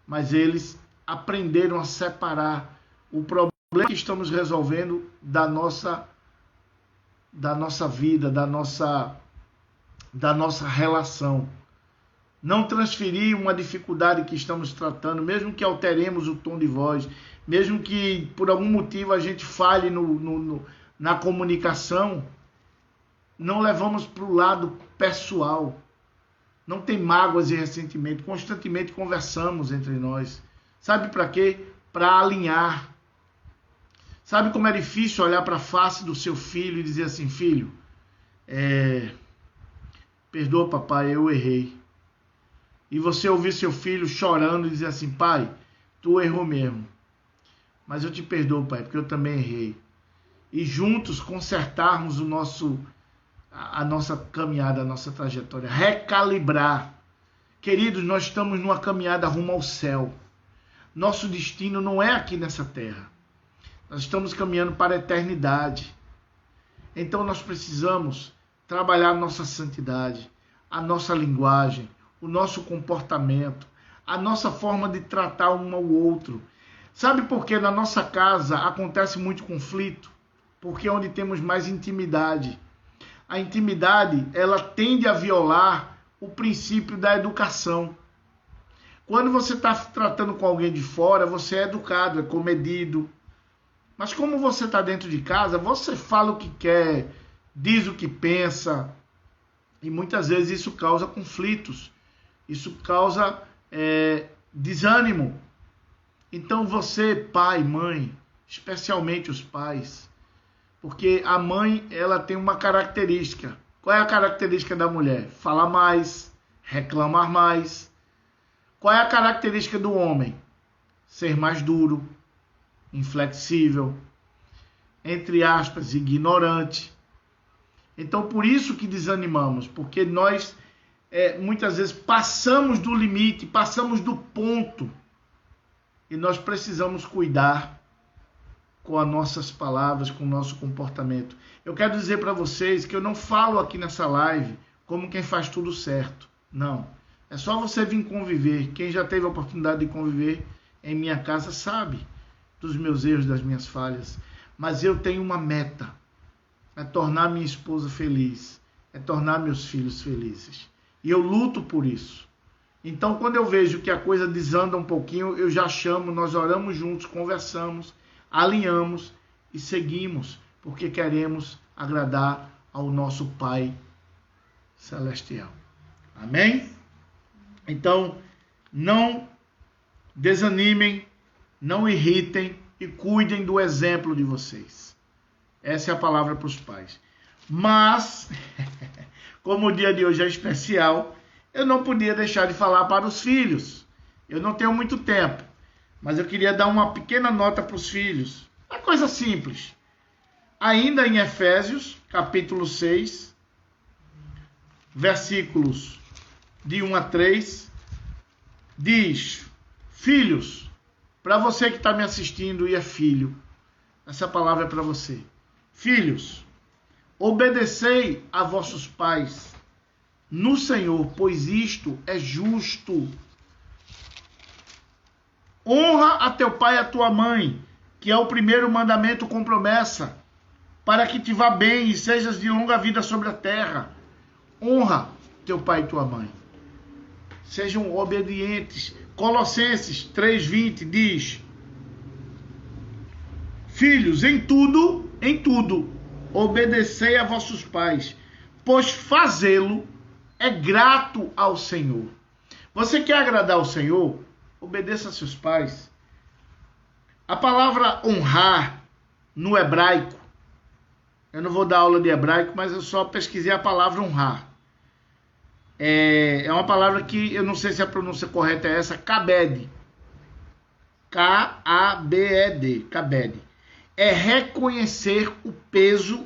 Mas eles aprenderam a separar o problema que estamos resolvendo da nossa vida, da nossa relação. Não transferir uma dificuldade que estamos tratando, mesmo que alteremos o tom de voz, mesmo que por algum motivo a gente falhe na comunicação, não levamos para o lado pessoal. Não tem mágoas e ressentimento. Constantemente conversamos entre nós. Sabe para quê? Para alinhar. Sabe como é difícil olhar para a face do seu filho e dizer assim, filho, perdoa papai, eu errei. E você ouvir seu filho chorando e dizer assim, pai, tu errou mesmo. Mas eu te perdoo, pai, porque eu também errei. E juntos consertarmos a nossa caminhada, a nossa trajetória. Recalibrar. Queridos, nós estamos numa caminhada rumo ao céu. Nosso destino não é aqui nessa terra. Nós estamos caminhando para a eternidade. Então nós precisamos trabalhar a nossa santidade, a nossa linguagem, o nosso comportamento, a nossa forma de tratar um ao outro. Sabe por que na nossa casa acontece muito conflito? Porque é onde temos mais intimidade. A intimidade, ela tende a violar o princípio da educação. Quando você está tratando com alguém de fora, você é educado, é comedido. Mas como você está dentro de casa, você fala o que quer, diz o que pensa. E muitas vezes isso causa conflitos. Isso causa desânimo. Então você, pai, mãe, especialmente os pais, porque a mãe, ela tem uma característica. Qual é a característica da mulher? Falar mais, reclamar mais. Qual é a característica do homem? Ser mais duro, inflexível, entre aspas, ignorante. Então, por isso que desanimamos, porque nós muitas vezes passamos do limite, passamos do ponto, e nós precisamos cuidar com as nossas palavras, com o nosso comportamento. Eu quero dizer para vocês que eu não falo aqui nessa live como quem faz tudo certo. Não. É só você vir conviver. Quem já teve a oportunidade de conviver em minha casa sabe dos meus erros, das minhas falhas. Mas eu tenho uma meta. É tornar minha esposa feliz. É tornar meus filhos felizes. E eu luto por isso. Então, quando eu vejo que a coisa desanda um pouquinho, eu já chamo, nós oramos juntos, conversamos, alinhamos e seguimos, porque queremos agradar ao nosso Pai Celestial. Amém? Então, não desanimem, não irritem e cuidem do exemplo de vocês. Essa é a palavra para os pais. Mas, como o dia de hoje é especial, eu não podia deixar de falar para os filhos. Eu não tenho muito tempo, mas eu queria dar uma pequena nota para os filhos. É coisa simples. Ainda em Efésios, capítulo 6, versículos de 1 a 3, diz: filhos, para você que está me assistindo e é filho, essa palavra é para você. Filhos, obedecei a vossos pais no Senhor, pois isto é justo. Honra a teu pai e a tua mãe, que é o primeiro mandamento com promessa, para que te vá bem e sejas de longa vida sobre a terra. Honra teu pai e tua mãe. Sejam obedientes. Colossenses 3:20 diz: filhos, em tudo, obedecei a vossos pais, pois fazê-lo é grato ao Senhor. Você quer agradar ao Senhor? Obedeça a seus pais. A palavra honrar no hebraico, eu não vou dar aula de hebraico, mas eu só pesquisei a palavra honrar. É uma palavra que eu não sei se a pronúncia correta é essa, kabed. K-A-B-E-D, kabed. É reconhecer o peso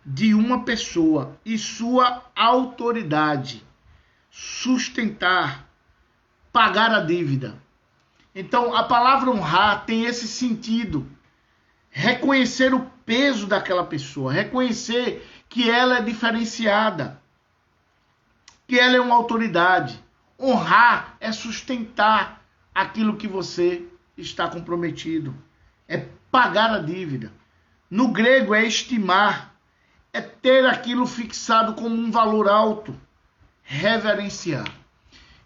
de uma pessoa e sua autoridade, sustentar, pagar a dívida. Então, a palavra honrar tem esse sentido. Reconhecer o peso daquela pessoa, reconhecer que ela é diferenciada, que ela é uma autoridade. Honrar é sustentar aquilo que você está comprometido. É pagar a dívida. No grego é estimar. É ter aquilo fixado como um valor alto. Reverenciar.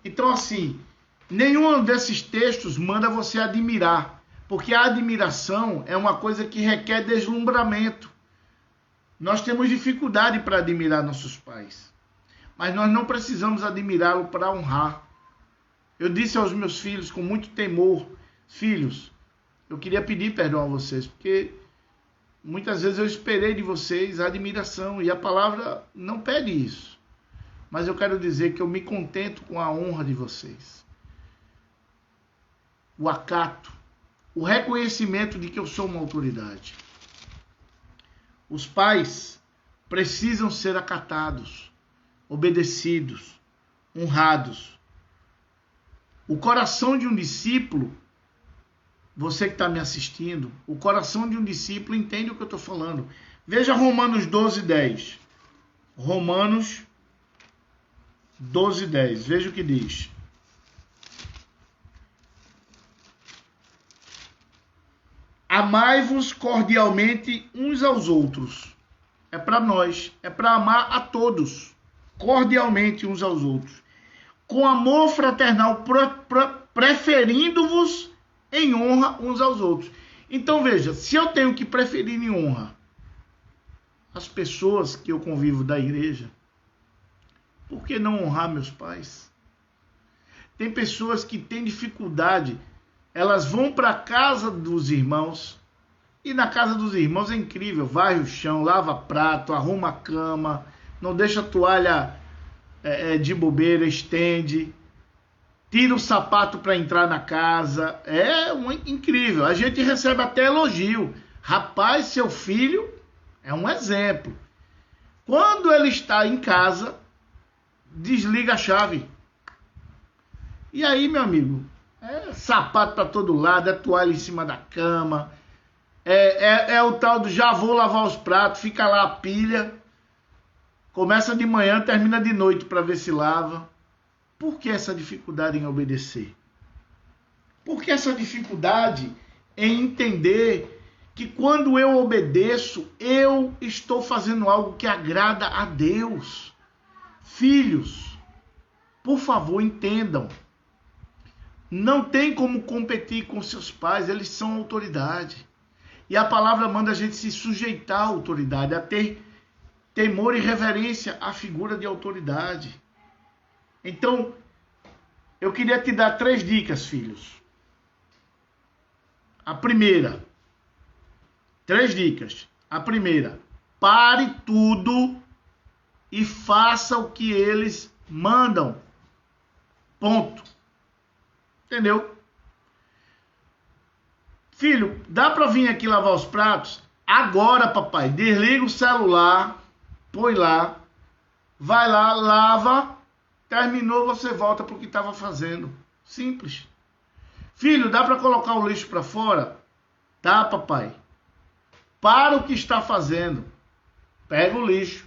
Então, assim, nenhum desses textos manda você admirar. Porque a admiração é uma coisa que requer deslumbramento. Nós temos dificuldade para admirar nossos pais. Mas nós não precisamos admirá-lo para honrar. Eu disse aos meus filhos com muito temor: filhos, eu queria pedir perdão a vocês, porque muitas vezes eu esperei de vocês a admiração, e a palavra não pede isso. Mas eu quero dizer que eu me contento com a honra de vocês. O acato, o reconhecimento de que eu sou uma autoridade. Os pais precisam ser acatados, obedecidos, honrados. O coração de um discípulo, você que está me assistindo, o coração de um discípulo entende o que eu estou falando. Veja Romanos 12:10. Romanos 12:10. Veja o que diz. Amai-vos cordialmente uns aos outros. É para nós, é para amar a todos, cordialmente uns aos outros. Com amor fraternal, preferindo-vos em honra uns aos outros. Então veja, se eu tenho que preferir em honra as pessoas que eu convivo da igreja, por que não honrar meus pais? Tem pessoas que têm dificuldade, elas vão para a casa dos irmãos, e na casa dos irmãos é incrível, varre o chão, lava prato, arruma a cama, não deixa a toalha de bobeira, estende, tira o sapato para entrar na casa, incrível, a gente recebe até elogio. Rapaz, seu filho é um exemplo. Quando ele está em casa, desliga a chave. E aí, meu amigo, sapato para todo lado, toalha em cima da cama, o tal do já vou lavar os pratos, fica lá a pilha, começa de manhã, termina de noite para ver se lava. Por que essa dificuldade em obedecer? Por que essa dificuldade em entender que quando eu obedeço, eu estou fazendo algo que agrada a Deus? Filhos, por favor, entendam. Não tem como competir com seus pais, eles são autoridade. E a palavra manda a gente se sujeitar à autoridade, a ter temor e reverência à figura de autoridade. Então, eu queria te dar 3 dicas, filhos. A primeira, 3 dicas. A primeira, pare tudo e faça o que eles mandam. Ponto. Entendeu? Filho, dá para vir aqui lavar os pratos? Agora, papai. Desliga o celular, põe lá, vai lá, lava, terminou, você volta para o que estava fazendo. Simples. Filho, dá para colocar o lixo para fora? Tá, papai. Para o que está fazendo. Pega o lixo,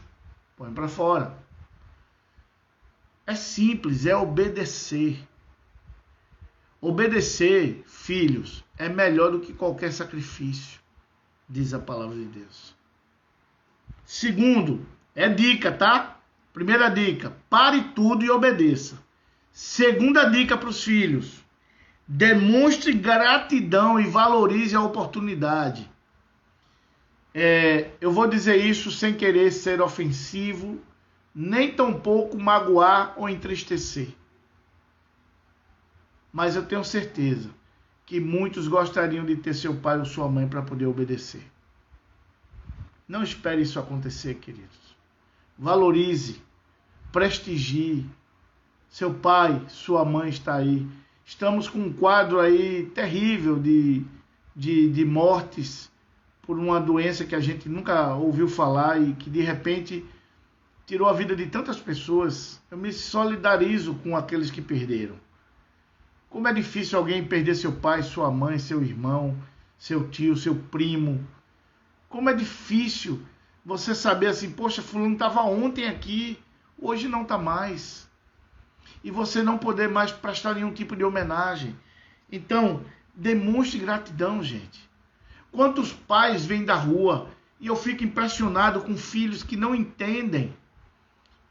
põe para fora. É simples, é obedecer. Obedecer, filhos, é melhor do que qualquer sacrifício, diz a palavra de Deus. Segundo, é dica, tá? Primeira dica, pare tudo e obedeça. Segunda dica para os filhos, demonstre gratidão e valorize a oportunidade. Eu vou dizer isso sem querer ser ofensivo, nem tampouco magoar ou entristecer. Mas eu tenho certeza que muitos gostariam de ter seu pai ou sua mãe para poder obedecer. Não espere isso acontecer, queridos. Valorize, prestigie. Seu pai, sua mãe está aí. Estamos com um quadro aí terrível de mortes por uma doença que a gente nunca ouviu falar e que de repente tirou a vida de tantas pessoas. Eu me solidarizo com aqueles que perderam. Como é difícil alguém perder seu pai, sua mãe, seu irmão, seu tio, seu primo. Como é difícil você saber assim, poxa, fulano estava ontem aqui, hoje não está mais. E você não poder mais prestar nenhum tipo de homenagem. Então, demonstre gratidão, gente. Quantos pais vêm da rua e eu fico impressionado com filhos que não entendem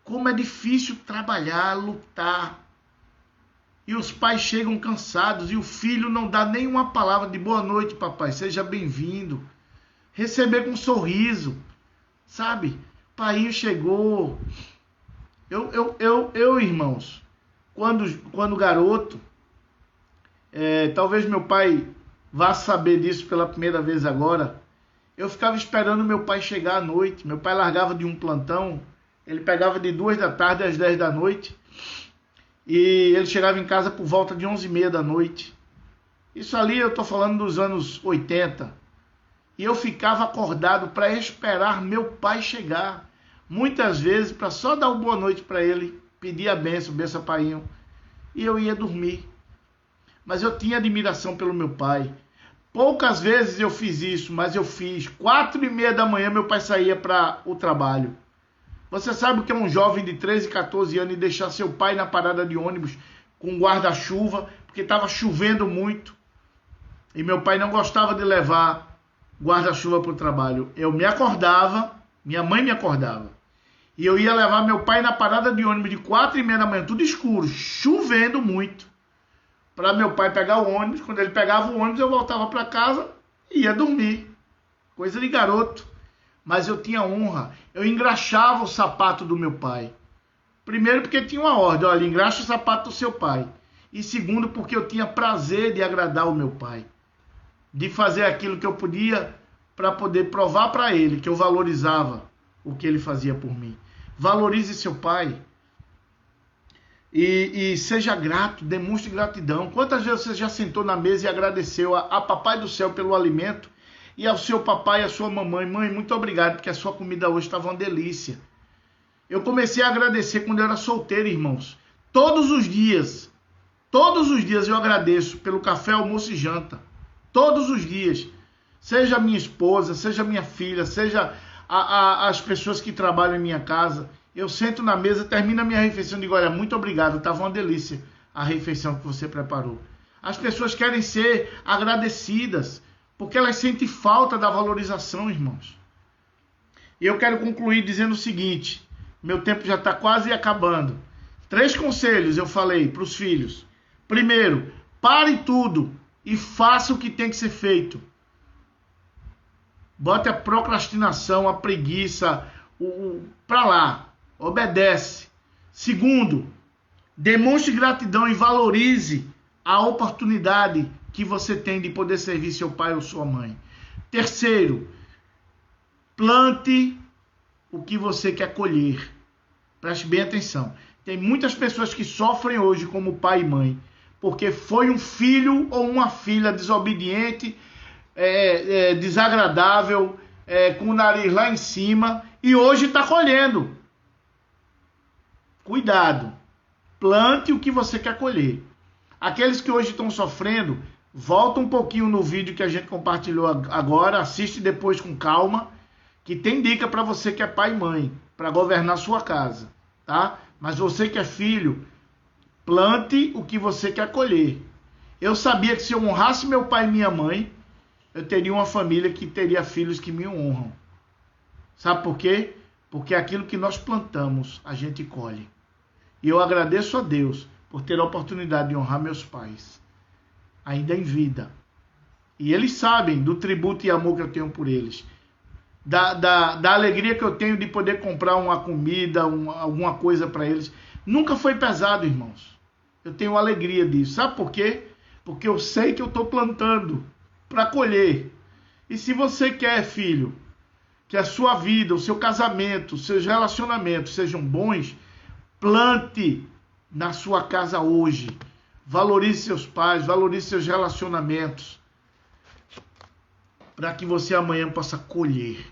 como é difícil trabalhar, lutar. E os pais chegam cansados e o filho não dá nenhuma palavra de boa noite, papai, seja bem-vindo. Receber com um sorriso, sabe? Pai chegou. Eu, irmãos, quando garoto, talvez meu pai vá saber disso pela primeira vez agora, eu ficava esperando meu pai chegar à noite. Meu pai largava de um plantão, ele pegava de 2 da tarde às 10 da noite. E ele chegava em casa por volta de 11h30 da noite. Isso ali eu estou falando dos anos 80. E eu ficava acordado para esperar meu pai chegar. Muitas vezes para só dar uma boa noite para ele, pedir a benção painho. E eu ia dormir. Mas eu tinha admiração pelo meu pai. Poucas vezes eu fiz isso, mas eu fiz. 4h30 da manhã meu pai saía para o trabalho. Você sabe o que é um jovem de 13, 14 anos e deixar seu pai na parada de ônibus com guarda-chuva, porque estava chovendo muito, E meu pai não gostava de levar guarda-chuva para o trabalho. Eu me acordava, minha mãe me acordava. E eu ia levar meu pai na parada de ônibus de 4h30 da manhã, tudo escuro, chovendo muito. Para meu pai pegar o ônibus. Quando ele pegava o ônibus, eu voltava para casa e ia dormir. Coisa de garoto. Mas eu tinha honra. Eu engraxava o sapato do meu pai. Primeiro porque tinha uma ordem. Olha, engraxa o sapato do seu pai. E segundo porque eu tinha prazer de agradar o meu pai. De fazer aquilo que eu podia para poder provar para ele que eu valorizava o que ele fazia por mim. Valorize seu pai. E seja grato, demonstre gratidão. Quantas vezes você já sentou na mesa e agradeceu a papai do céu pelo alimento? E ao seu papai e à sua mamãe: mãe, muito obrigado, porque a sua comida hoje estava uma delícia. Eu comecei a agradecer quando eu era solteiro, irmãos. Todos os dias eu agradeço pelo café, almoço e janta. Todos os dias. Seja minha esposa, seja minha filha, seja as pessoas que trabalham em minha casa. Eu sento na mesa, termino a minha refeição e digo: olha, muito obrigado, estava uma delícia a refeição que você preparou. As pessoas querem ser agradecidas, porque elas sentem falta da valorização, irmãos. E eu quero concluir dizendo o seguinte, meu tempo já está quase acabando. 3 conselhos eu falei para os filhos. Primeiro, pare tudo e faça o que tem que ser feito. Bote a procrastinação, a preguiça para lá. Obedece. Segundo, demonstre gratidão e valorize a oportunidade que você tem de poder servir seu pai ou sua mãe. Terceiro, plante o que você quer colher. Preste bem atenção. Tem muitas pessoas que sofrem hoje como pai e mãe, porque foi um filho ou uma filha desobediente, desagradável, com o nariz lá em cima, e hoje está colhendo. Cuidado. Plante o que você quer colher. Aqueles que hoje estão sofrendo, volta um pouquinho no vídeo que a gente compartilhou agora, assiste depois com calma, que tem dica para você que é pai e mãe, para governar sua casa, tá? Mas você que é filho, plante o que você quer colher. Eu sabia que se eu honrasse meu pai e minha mãe, eu teria uma família que teria filhos que me honram. Sabe por quê? Porque aquilo que nós plantamos, a gente colhe. E eu agradeço a Deus por ter a oportunidade de honrar meus pais, ainda em vida. E eles sabem do tributo e amor que eu tenho por eles. Da alegria que eu tenho de poder comprar uma comida, alguma coisa para eles. Nunca foi pesado, irmãos. Eu tenho alegria disso. Sabe por quê? Porque eu sei que eu estou plantando para colher. E se você quer, filho, que a sua vida, o seu casamento, os seus relacionamentos sejam bons, plante na sua casa hoje. Valorize seus pais, valorize seus relacionamentos, para que você amanhã possa colher,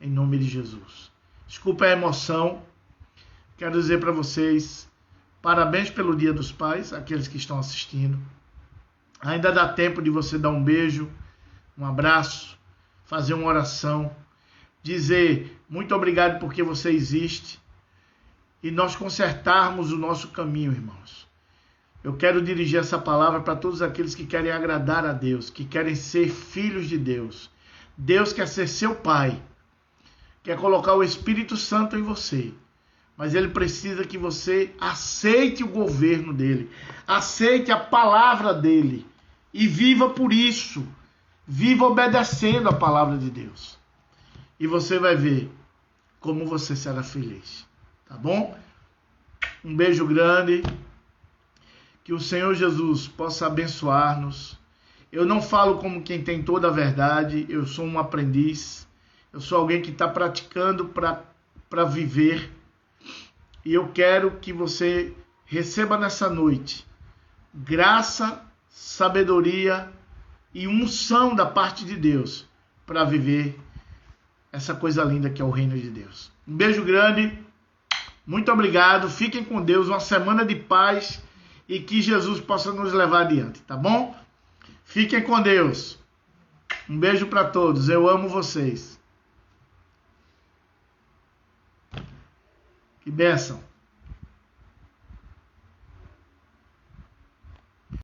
em nome de Jesus. Desculpa a emoção. Quero dizer para vocês, parabéns pelo Dia dos Pais, aqueles que estão assistindo. Ainda dá tempo de você dar um beijo, um abraço, fazer uma oração, dizer muito obrigado porque você existe e nós consertarmos o nosso caminho, irmãos. Eu quero dirigir essa palavra para todos aqueles que querem agradar a Deus, que querem ser filhos de Deus. Deus quer ser seu pai, quer colocar o Espírito Santo em você, mas ele precisa que você aceite o governo dele, aceite a palavra dele e viva por isso, viva obedecendo a palavra de Deus. E você vai ver como você será feliz, tá bom? Um beijo grande, que o Senhor Jesus possa abençoar-nos. Eu não falo como quem tem toda a verdade, eu sou um aprendiz, eu sou alguém que está praticando para viver. E eu quero que você receba nessa noite graça, sabedoria e unção da parte de Deus para viver essa coisa linda que é o reino de Deus. Um beijo grande, muito obrigado, fiquem com Deus, uma semana de paz e que Jesus possa nos levar adiante, tá bom? Fiquem com Deus. Um beijo para todos, eu amo vocês. Que bênção.